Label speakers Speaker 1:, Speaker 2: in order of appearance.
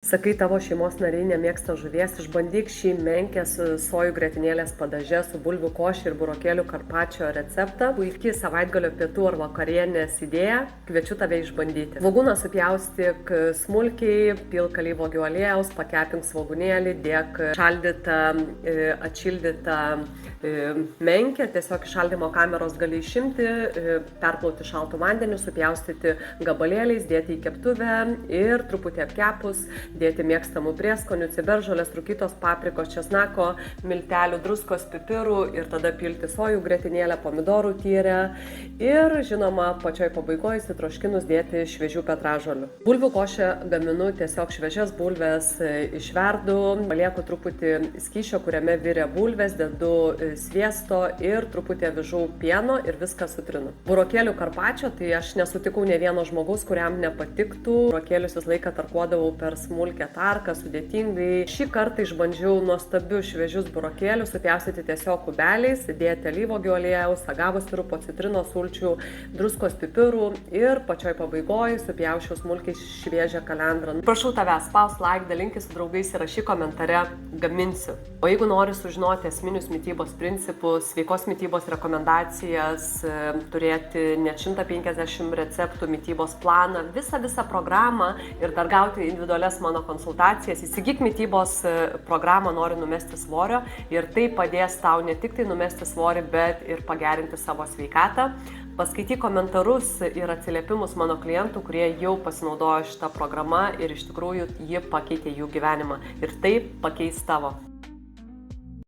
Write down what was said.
Speaker 1: Sakai, tavo šeimos nariai nemėgsta žuvies, išbandyk šį menkės sojų grietinėlės padaže su bulvių koše ir burokėlių karpačio receptą. Puikiai savaitgalio pietų ar vakarienės idėja, kviečiu tave išbandyti. Svogūną supjaustyk smulkiai, pilk alyvuogių aliejaus, pakepink svogūnėlį, dėk šaldytą, atšildytą menkę, tiesiog iš šaldymo kameros gali išimti, perplauti šaltų vandenį, supjaustyti gabalėliais, dėti į keptuvę ir truputį apkepus dėti mėgstamų prieskonių, ciberžolės, rūkytos paprikos, česnako, miltelių, druskos, pipirų ir tada pilti sojų grietinėlę, pomidorų tyrę ir, žinoma, pačioj pabaigoje įsitroškinus dėti šviežių petražolių. Bulvių košę gaminu tiesiog šviežias bulves išverdu, palieku truputį skysčio, kuriame virė bulvės, dedu sviesto ir truputį avižų pieno ir viską sutrinu. Burokėlių karpačio, tai aš nesutikau ne vieno žmogaus, kuriam nepatiktų. Burokėlius visą laiką tarkuodavau per smulkę tarką, sudėtingai. Šį kartą išbandžiau nuostabius šviežius burokėlius, supjaustyti tiesiog kubeliais, dėti alyvuogių aliejaus, agavos sirupo, citrinos sulčių, druskos, pipirų ir pačioj pabaigoje supjausčiau smulkiai šviežią kalendrą. Prašau tavęs, spausk like, dalinkis su draugais ir rašyk komentare, gaminsiu. O jeigu nori sužinoti esminius mitybos principus, sveikos mitybos rekomendacijas, turėti net 150 receptų, mitybos planą, visą programą ir dar gauti individualias mano konsultacijas, įsigyk mitybos programą Noriu numesti svorio ir tai padės tau ne tik tai numesti svorį, bet ir pagerinti savo sveikatą. Paskaityk komentarus ir atsiliepimus mano klientų, kurie jau pasinaudojo šitą programą ir iš tikrųjų ji pakeitė jų gyvenimą ir tai pakeis tavo.